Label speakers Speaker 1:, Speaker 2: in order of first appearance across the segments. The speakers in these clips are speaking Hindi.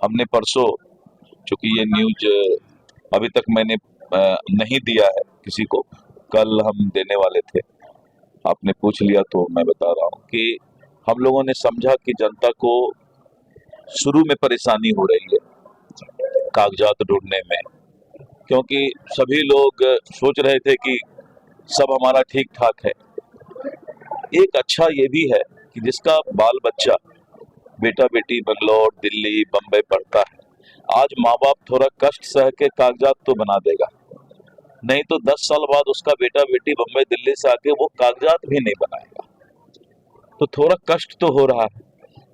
Speaker 1: हमने परसों, चूंकि ये न्यूज अभी तक मैंने नहीं दिया है किसी को, कल हम देने वाले थे, आपने पूछ लिया तो मैं बता रहा हूँ कि हम लोगों ने समझा कि जनता को शुरू में परेशानी हो रही है कागजात ढूंढने में, क्योंकि सभी लोग सोच रहे थे कि सब हमारा ठीक ठाक है। एक अच्छा ये भी है कि जिसका बाल बच्चा, बेटा बेटी बेंगलोर, दिल्ली, बम्बई पढ़ता है, आज माँ बाप थोड़ा कष्ट सह के कागजात तो बना देगा, नहीं तो 10 साल बाद उसका बेटा बेटी बम्बई दिल्ली से आके वो कागजात भी नहीं बनाएगा। तो थोड़ा कष्ट तो हो रहा है,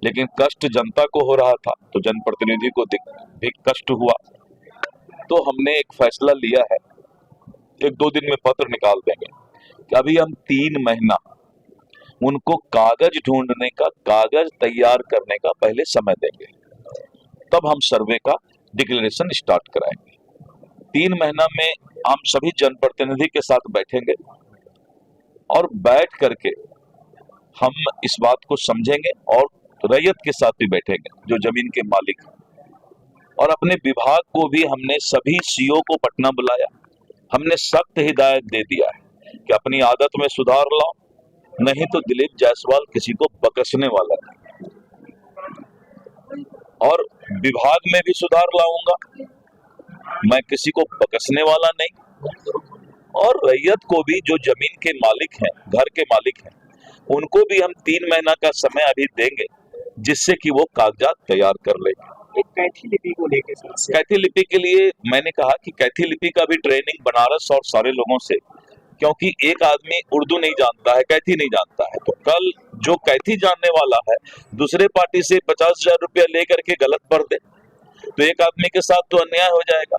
Speaker 1: लेकिन कष्ट जनता को हो रहा था तो जनप्रतिनिधि को भी कष्ट हुआ। तो हमने एक फैसला लिया है, 1-2 दिन में पत्र निकाल देंगे कि अभी हम 3 महीना उनको कागज ढूंढने का, कागज तैयार करने का पहले समय देंगे, तब हम सर्वे का डिक्लेरेशन स्टार्ट कराएंगे। 3 महीना में हम सभी जनप्रतिनिधि के साथ बैठेंगे और बैठ करके हम इस बात को समझेंगे और रैयत के साथ भी बैठेंगे जो जमीन के मालिक हैं। और अपने विभाग को भी हमने सभी सीओ को पटना बुलाया, हमने सख्त हिदायत दे दिया है कि अपनी आदत में सुधार लाओ, नहीं तो दिलीप जायसवाल किसी को बकसने वाला नहीं। और विभाग में भी सुधार लाऊंगा, मैं किसी को बकसने वाला नहीं। और रैयत को भी, जो जमीन के मालिक हैं, घर के मालिक हैं, उनको भी हम 3 महीना का समय अभी देंगे, जिससे कि वो कागजात तैयार कर ले।
Speaker 2: एक कैथी लिपि को लेकर,
Speaker 1: कैथी लिपि के लिए मैंने कहा कि कैथी लिपि का भी ट्रेनिंग बनारस और सारे लोगों से, क्योंकि एक आदमी उर्दू नहीं जानता है, कैथी नहीं जानता है, तो कल जो कैथी जानने वाला है दूसरे पार्टी से 50,000 रुपया लेकर के गलत पढ़ दे तो एक आदमी के साथ तो अन्याय हो जाएगा।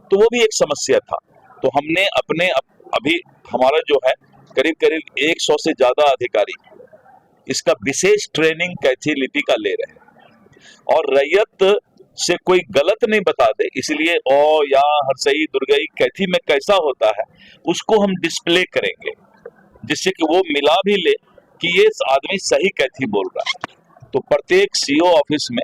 Speaker 1: तो वो भी एक समस्या था। तो हमने अपने अभी हमारा जो है करीब 100 से ज्यादा अधिकारी इसका विशेष ट्रेनिंग कैथी लिपि का ले रहे हैं, और रैयत से कोई गलत नहीं बता दे, इसलिए ओ या हरसई दुर्गई कैथी में कैसा होता है उसको हम डिस्प्ले करेंगे, जिससे कि वो मिला भी ले कि ये आदमी सही कैथी बोल रहा है। तो प्रत्येक सीओ ऑफिस में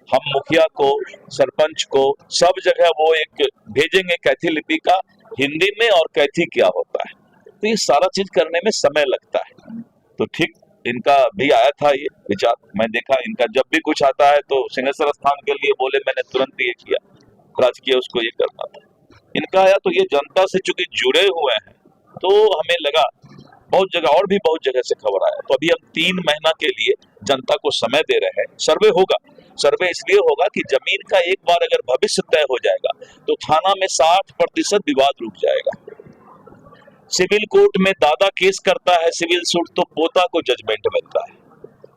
Speaker 1: हम मुखिया को, सरपंच को, सब जगह वो एक भेजेंगे कैथी लिपि का हिंदी में और कैथी क्या होता है। तो ये सारा चीज करने में समय लगता है। तो ठीक इनका भी आया था ये विचार, मैं देखा इनका जब भी कुछ आता है तो सिंहेश्वर स्थान के लिए बोले, मैंने तुरंत ये किया, राजकीय उसको ये करना था। इनका आया तो ये जनता से चूंकि जुड़े हुए हैं तो हमें लगा, बहुत जगह और भी बहुत जगह से खबर आया, तो अभी हम 3 महीना के लिए जनता को समय दे रहे हैं। सर्वे होगा, सर्वे इसलिए होगा कि जमीन का एक बार अगर भविष्य तय हो जाएगा तो थाना में 60% विवाद रुक जाएगा। सिविल कोर्ट में दादा केस करता है सिविल सूट तो पोता को जजमेंट मिलता है,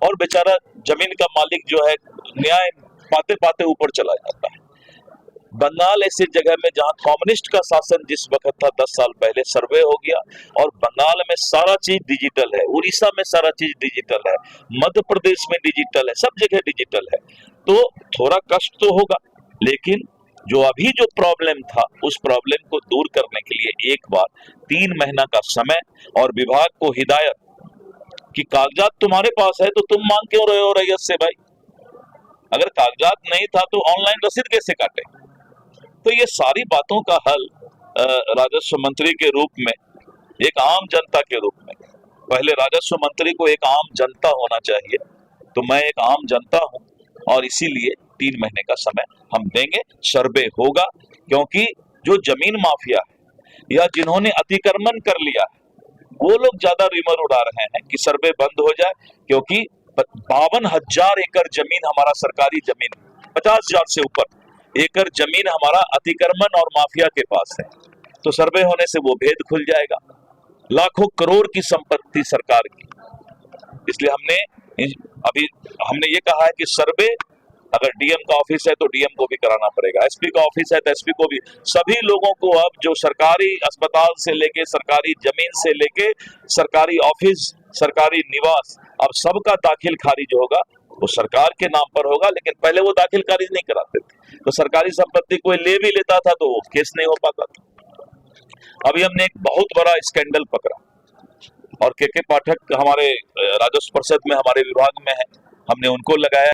Speaker 1: और बेचारा जमीन का मालिक जो है न्याय पाते पाते ऊपर चला जाता है। बंगाल ऐसी जगह में जहां कम्युनिस्ट का शासन जिस वक्त था 10 साल पहले, सर्वे हो गया और बंगाल में सारा चीज डिजिटल है, उड़ीसा में सारा चीज डिजिटल है, मध्य प्रदेश में डिजिटल है, सब जगह डिजिटल है। तो थोड़ा कष्ट तो होगा, लेकिन जो अभी जो प्रॉब्लम था उस प्रॉब्लम को दूर करने के लिए एक बार 3 महीना का समय और विभाग को हिदायत कि कागजात तुम्हारे पास है तो तुम मांग क्यों रहे हो रैयत से भाई, अगर कागजात नहीं था तो ऑनलाइन रसीद कैसे काटे। तो ये सारी बातों का हल राजस्व मंत्री के रूप में, एक आम जनता के रूप में, पहले राजस्व मंत्री को एक आम जनता होना चाहिए, तो मैं एक आम जनता हूं और इसीलिए 3 महीने का समय हम देंगे। सर्वे होगा, क्योंकि जो जमीन माफिया है या जिन्होंने अतिक्रमण कर लिया है वो लोग ज्यादा रिमर उड़ा रहे हैं कि सर्वे बंद हो जाए, क्योंकि 52,000 एकड़ जमीन हमारा सरकारी जमीन, 50,000 से ऊपर एकड़ जमीन हमारा अतिक्रमण और माफिया के पास है। तो सर्वे होने से वो भेद खुल जाएगा, लाखों करोड़ की संपत्ति सरकार की। इसलिए हमने ये कहा है कि सर्वे अगर डीएम का ऑफिस है तो डीएम को भी कराना पड़ेगा, एसपी का ऑफिस है तो एसपी को भी, सभी लोगों को अब जो सरकारी अस्पताल से लेके, सरकारी जमीन से लेके, सरकारी ऑफिस, सरकारी निवास, अब सबका दाखिल खारिज होगा, वो सरकार के नाम पर होगा। लेकिन पहले वो दाखिल खारिज नहीं कराते थे, तो सरकारी संपत्ति कोई ले भी लेता था तो वो केस नहीं हो पाता था। अभी हमने एक बहुत बड़ा स्कैंडल पकड़ा और के पाठक हमारे राजस्व परिषद में हमारे विभाग में है, हमने उनको लगाया।